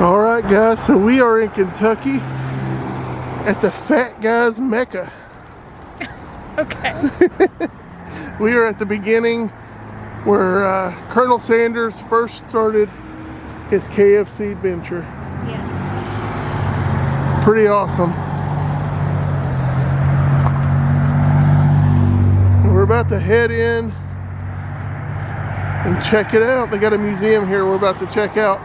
Alright guys, so we are in Kentucky at the Fat Guys Mecca. Okay. We are at the beginning where Colonel Sanders first started his KFC adventure. Yes. Pretty awesome. And we're about to head in and check it out. They got a museum here we're about to check out.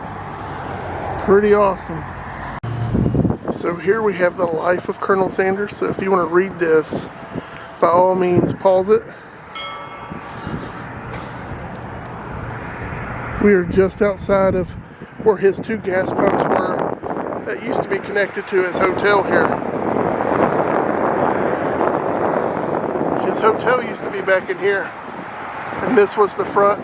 Pretty awesome. So here we have the life of Colonel Sanders. So if you want to read this, by all means pause it. We are just outside of where his two gas pumps were that used to be connected to his hotel here. His hotel used to be back in here, and this was the front.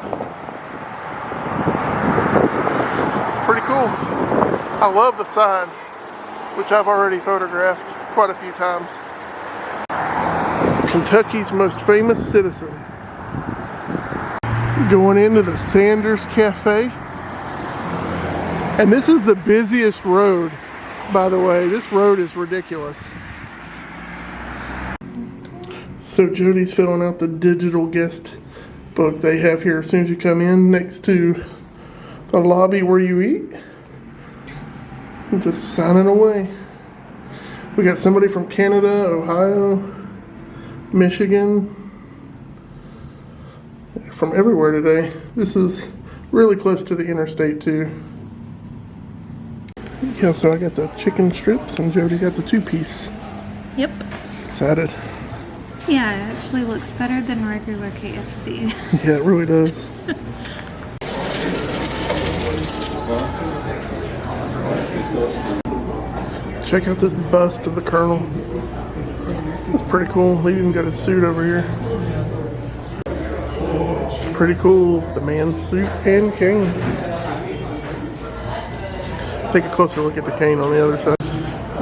Pretty cool. I love the sign, which I've already photographed quite a few times. Kentucky's most famous citizen. Going into the Sanders Cafe. And this is the busiest road, by the way. This road is ridiculous. So Jody's filling out the digital guest book they have here as soon as you come in, next to the lobby where you eat. Just signing away. We got somebody from Canada, Ohio, Michigan, from everywhere today. This is really close to the interstate too. Yeah, so I got the chicken strips and Jody got the 2-piece. Yep. Excited. Yeah, it actually looks better than regular KFC. Yeah, it really does. Check out this bust of the Colonel. It's pretty cool. He even got his suit over here. Pretty cool. The man's suit and cane. Take a closer look at the cane on the other side.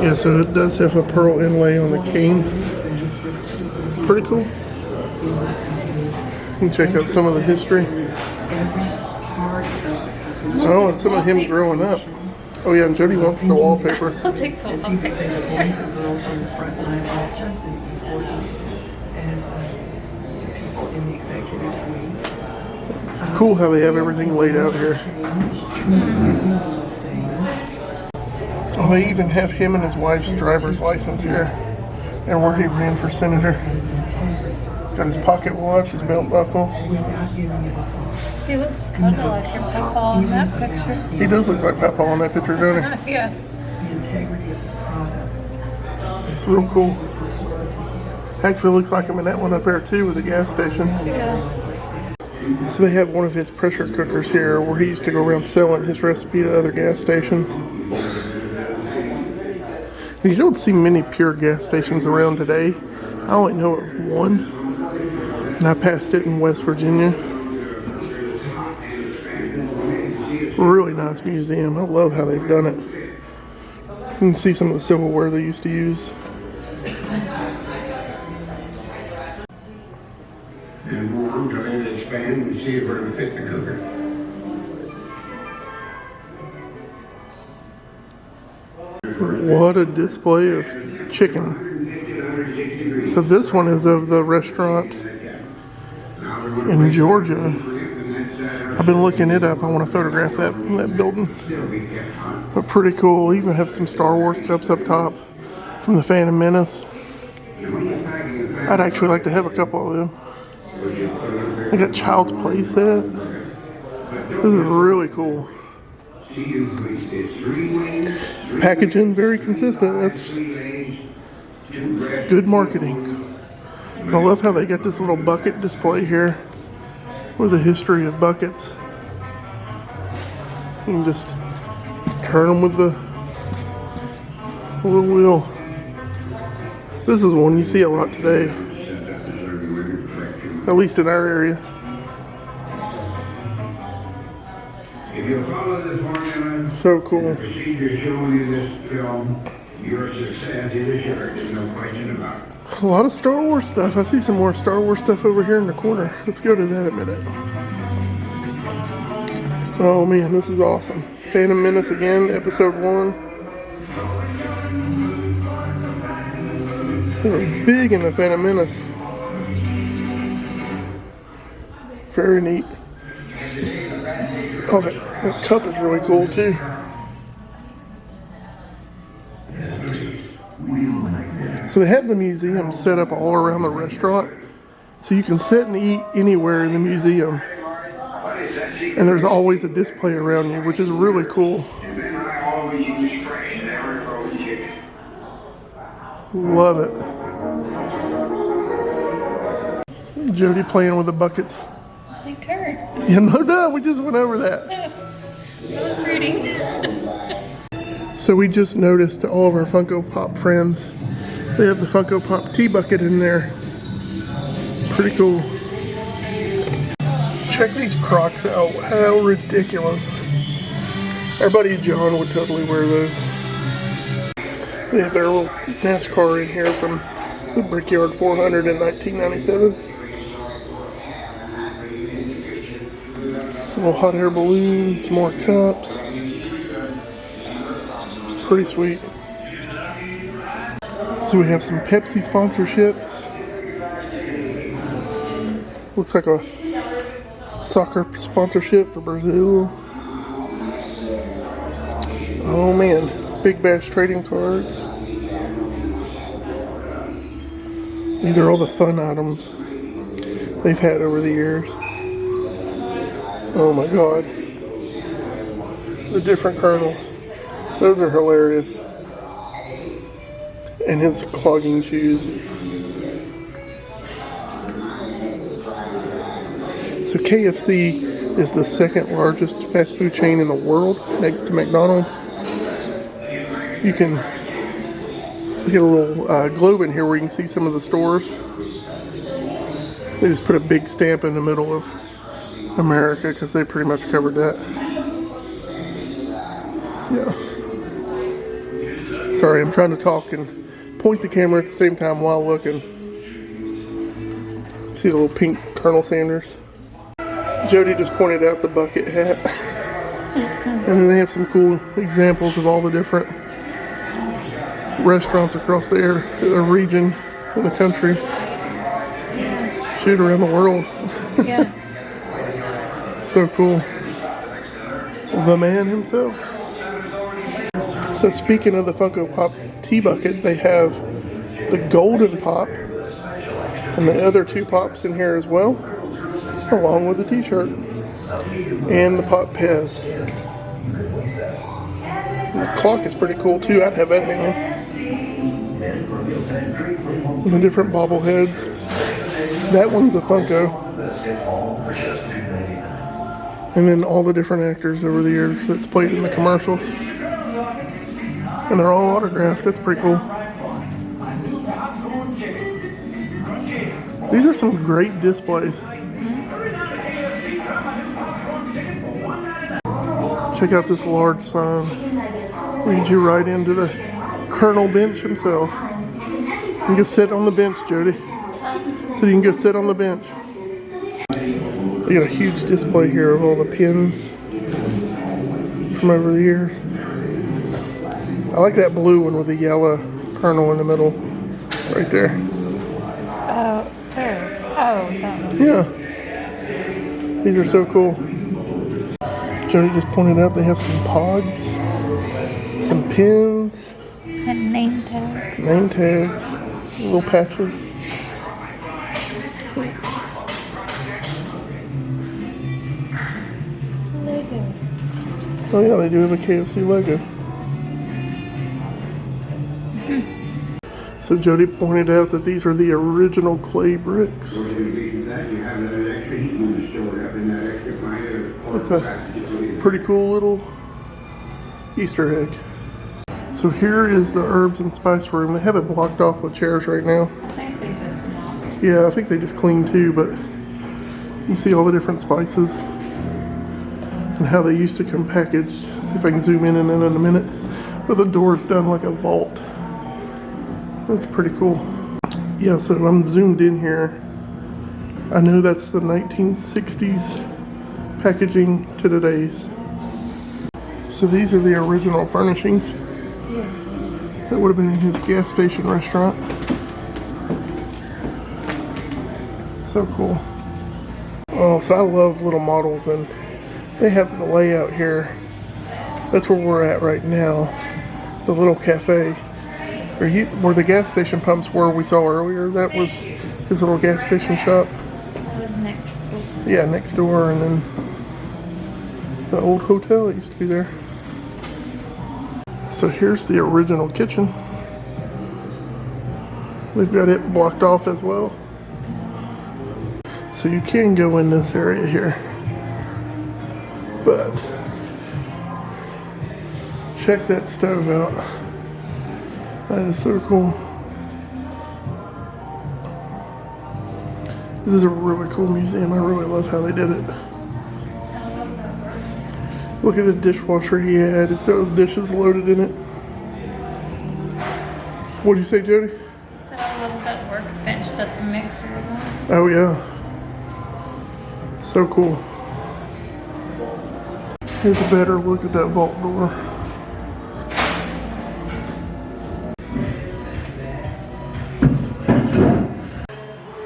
Yeah, so it does have a pearl inlay on the cane. Pretty cool. You can check out some of the history. Oh, and some of him growing up. Oh yeah, and Jody wants the wallpaper. I'll take the wallpaper. It's cool how they have everything laid out here. Oh, they even have him and his wife's driver's license here, and where he ran for senator. Got his pocket watch, his belt buckle. He looks kind of like your papa in that picture. He does look like Papa on that picture, don't he? Yeah. It's real cool. Actually looks like him in that one up there too with the gas station. Yeah. So they have one of his pressure cookers here where he used to go around selling his recipe to other gas stations. You don't see many pure gas stations around today. I only know of one, and I passed it in West Virginia. Really nice museum. I love how they've done it. You can see some of the silverware they used to use. And warm to hold its fan and see if we're going to fit the cooker. What a display of chicken. So this one is of the restaurant in Georgia. I've been looking it up. I want to photograph that building. But pretty cool. Even have some Star Wars cups up top from the Phantom Menace. I'd actually like to have a couple of them. They got Child's Play set. This is really cool. Packaging very consistent. That's good marketing. I love how they got this little bucket display here with the history of buckets. You can just turn them with the little wheel. This is one you see a lot today, at least in our area. If you follow the formula, So cool. the procedure showing you this film, your success is assured. There's no question about it. A lot of Star Wars stuff. I see some more Star Wars stuff over here in the corner. Let's go to that in a minute. Oh man, this is awesome. Phantom Menace again, episode 1. They were big in the Phantom Menace. Very neat. Oh, that cup is really cool too. So they have the museum set up all around the restaurant. So you can sit and eat anywhere in the museum. And there's always a display around you, which is really cool. Love it. Jody playing with the buckets. They turn. Yeah, no, we just went over that. I was reading. So we just noticed all of our Funko Pop friends, they have the Funko Pop tea bucket in there. Pretty cool. Check these Crocs out. How ridiculous. Our buddy John would totally wear those. They have their little NASCAR in here from the Brickyard 400 in 1997. Little hot air balloons, more cups. Pretty sweet. So we have some Pepsi sponsorships. Looks like a soccer sponsorship for Brazil. Oh man, Big Bash trading cards. These are all the fun items they've had over the years. Oh my god. The different kernels. Those are hilarious. And his clogging shoes. So KFC is the second largest fast food chain in the world, next to McDonald's. You can get a little globe in here where you can see some of the stores. They just put a big stamp in the middle of America because they pretty much covered that. Yeah. Sorry, I'm trying to talk and point the camera at the same time while looking. See the little pink Colonel Sanders? Jody just pointed out the bucket hat. And then they have some cool examples of all the different restaurants across the region in the country. Shoot, around the world. Yeah. So cool. The man himself. So speaking of the Funko Pop tea bucket, they have the golden pop and the other two pops in here as well, along with the t-shirt and the pop Pez. And the clock is pretty cool too. I'd have that hanging. And the different bobbleheads. That one's a Funko. And then all the different actors over the years that's played in the commercials. And they're all autographed. That's pretty cool. These are some great displays. Check out this large sign. Leads you right into the Colonel bench himself. You can go sit on the bench, Jody. So you can go sit on the bench. They got a huge display here of all the pins from over the years. I like that blue one with the yellow Colonel in the middle. Right there. Oh, there. Oh, that one. Yeah. These are so cool. Jody just pointed out they have some pods, some pins, And name tags. name tags, little patches. Lego. Oh yeah, they do have a KFC logo. So Jody pointed out that these are the original clay bricks. It's a pretty cool little Easter egg. So here is the herbs and spice room. They have it blocked off with chairs right now. I think they just mopped. Yeah, I think they just cleaned too, but you can see all the different spices and how they used to come packaged. See if I can zoom in a minute. But the door's done like a vault. That's pretty cool. Yeah, so I'm zoomed in here. I know that's the 1960s packaging to today's. So So these are the original furnishings that would have been in his gas station restaurant. So cool. Oh, so I love little models, and they have the layout here. That's where we're at right now. The little cafe. Where the gas station pumps were we saw earlier. That was his little gas station shop. That was next door. Yeah, next door, and then the old hotel that used to be there. So here's the original kitchen. We've got it blocked off as well. So you can go in this area here. But check that stove out. That is so cool. This is a really cool museum. I really love how they did it. Look at the dishwasher he had. It still has dishes loaded in it. What do you say, Jody? So I love that workbench that the mixer is on. Oh yeah. So cool. Here's a better look at that vault door.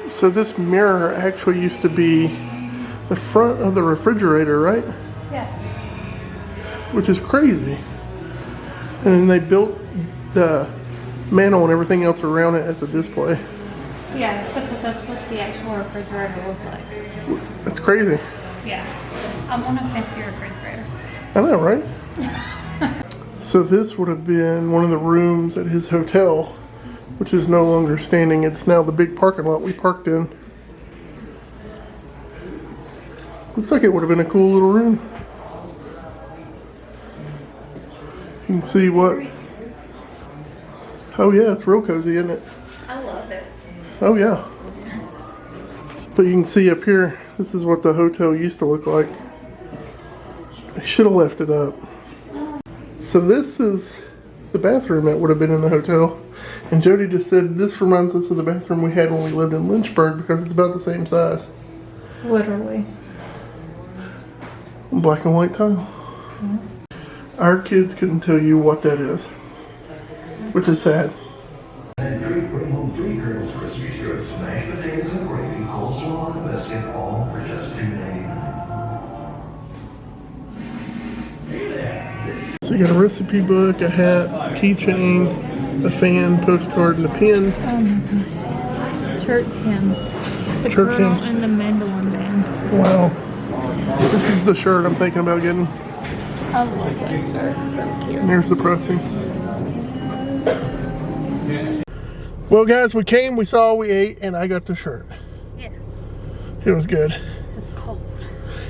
So this mirror actually used to be the front of the refrigerator, right? Yeah. Which is crazy. And then they built the mantle and everything else around it as a display. Yeah, because that's what the actual refrigerator looked like. That's crazy. Yeah. I want a fancy refrigerator. I know, right? So this would have been one of the rooms at his hotel, which is no longer standing. It's now the big parking lot we parked in. Looks like it would have been a cool little room. You can see what... Oh yeah, it's real cozy, isn't it? I love it. Oh yeah. But you can see up here, this is what the hotel used to look like. They should have left it up. So this is the bathroom that would have been in the hotel. And Jody just said this reminds us of the bathroom we had when we lived in Lynchburg because it's about the same size. Literally. Black and white tile. Mm-hmm. Our kids couldn't tell you what that is, which is sad. Bring home 3 Colonel's crispy strips, mashed potatoes and gravy, coleslaw on a biscuit, all for just $2.99. So you got a recipe book, a hat, keychain, a fan, postcard, and a pin. Oh my gosh. Church hymns. The Church Colonel hymns. and the Mandolin Band. Wow. This is the shirt I'm thinking about getting. I love that shirt. It's so cute. And there's the pricing. Well, guys, we came, we saw, we ate, and I got the shirt. Yes. It was good. It's cold.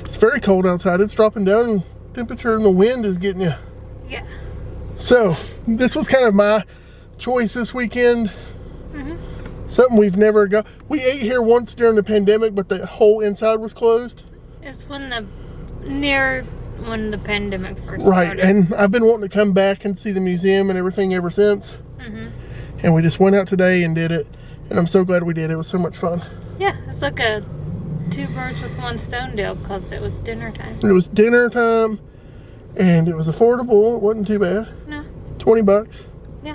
It's very cold outside. It's dropping down in temperature, and the wind is getting you. Yeah. So, this was kind of my choice this weekend. Mm-hmm. Something we've never got. We ate here once during the pandemic, but the whole inside was closed. It's when the pandemic first Right, started. and I've been wanting to come back and see the museum and everything ever since. Mm-hmm. And we just went out today and did it. And I'm so glad we did. It was so much fun. Yeah, it's like a 2 birds with 1 stone deal because it was dinner time. It was dinner time, and it was affordable. It wasn't too bad. No. 20 bucks. Yeah.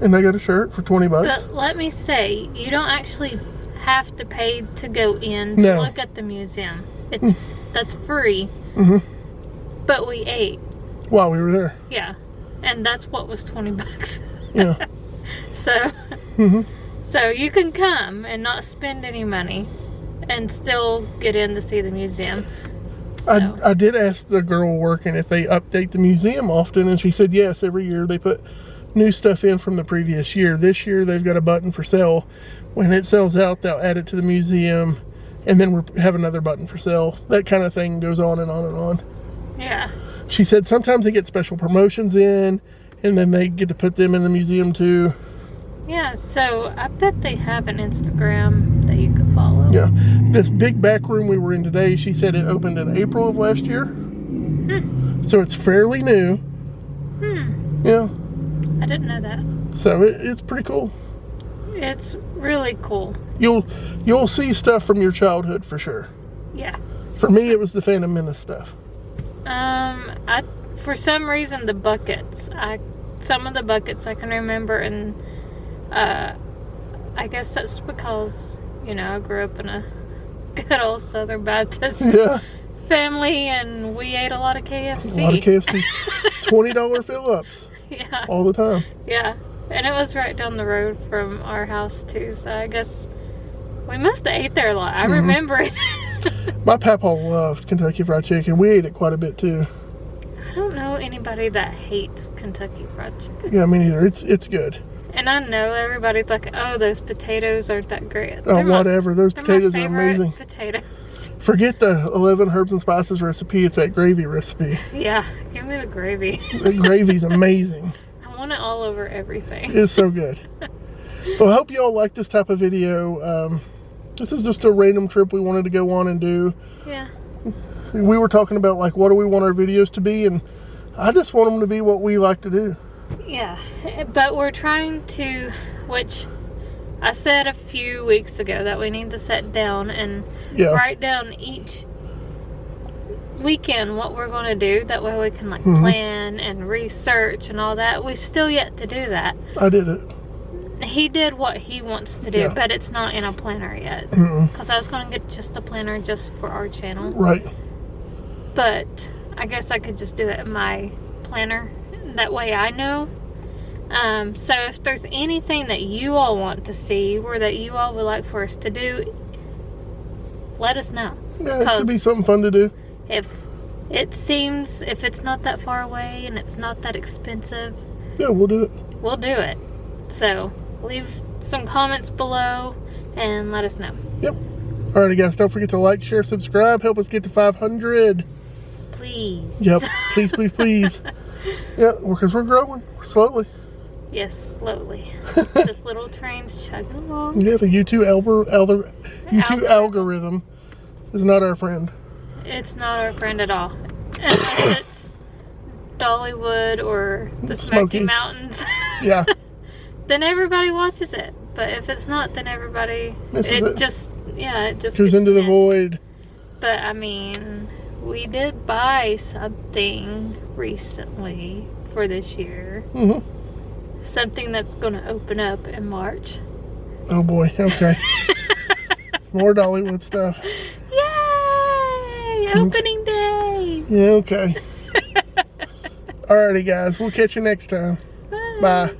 And I got a shirt for 20 bucks. But let me say, you don't actually have to pay to go in to No. look at the museum. It's that's free. Mm-hmm. But we ate. While we were there. Yeah. And that's what was 20 bucks. Yeah. So, Mm-hmm. so you can come and not spend any money and still get in to see the museum. So, I did ask the girl working if they update the museum often, and she said yes, every year they put new stuff in from the previous year. This year they've got a button for sale. When it sells out, they'll add it to the museum, and then we have another button for sale. That kind of thing goes on and on and on. yeah. She said sometimes they get special promotions in, and then they get to put them in the museum too. Yeah, so I bet they have an Instagram that you could follow. Yeah. This big back room we were in today, she said it opened in April of last year. So it's fairly new. Yeah. I didn't know that. So it's pretty cool. It's really cool. You'll see stuff from your childhood for sure. Yeah. For me, it was the Phantom Menace stuff. I for some reason the buckets, some of the buckets I can remember, and I guess that's because, you know, I grew up in a good old Southern Baptist family, and we ate a lot of KFC. A lot of KFC. $20 fill-ups. Yeah. All the time. Yeah. And it was right down the road from our house, too, so I guess we must have ate there a lot. I remember it. My papa loved Kentucky Fried Chicken. We ate it quite a bit, too. I don't know anybody that hates Kentucky Fried Chicken. Yeah, me neither. It's good. And I know everybody's like, oh, those potatoes aren't that great. Oh, whatever. Those potatoes are amazing. Potatoes. Forget the 11 herbs and spices recipe. It's that gravy recipe. Yeah, give me the gravy. The gravy's amazing. I want it all over everything. It's so good. Well, I hope you all like this type of video. This is just a random trip we wanted to go on and do. Yeah. We were talking about, like, what do we want our videos to be, and I just want them to be what we like to do. Yeah, but we're trying to, which I said a few weeks ago, that we need to sit down and write down each weekend what we're going to do. That way we can, like, plan and research and all that. We've still yet to do that. I did it. He did what he wants to do, but it's not in a planner yet. Because I was going to get just a planner just for our channel. Right. But I guess I could just do it in my planner. That way I know. So if there's anything that you all want to see or that you all would like for us to do, let us know. Yeah, it could be something fun to do. If it's not that far away and it's not that expensive, yeah, we'll do it. We'll do it. So leave some comments below and let us know. Yep. Alrighty, guys, don't forget to like, share, subscribe. Help us get to 500. Please. Yep. Please, please, please. Yeah, because we're growing slowly. Yes, slowly. This little train's chugging along. Yeah, the YouTube algorithm is not our friend. It's not our friend at all. Unless it's Dollywood or the Smoky Smokies. Mountains. Yeah. Then everybody watches it. But if it's not, then everybody... It just goes gets into the missed. void. But, I mean, we did buy something recently for this year. Something that's going to open up in March. Oh, boy. Okay. More Dollywood stuff. Yay! Opening day! Yeah, okay. Alrighty, guys. We'll catch you next time. Bye.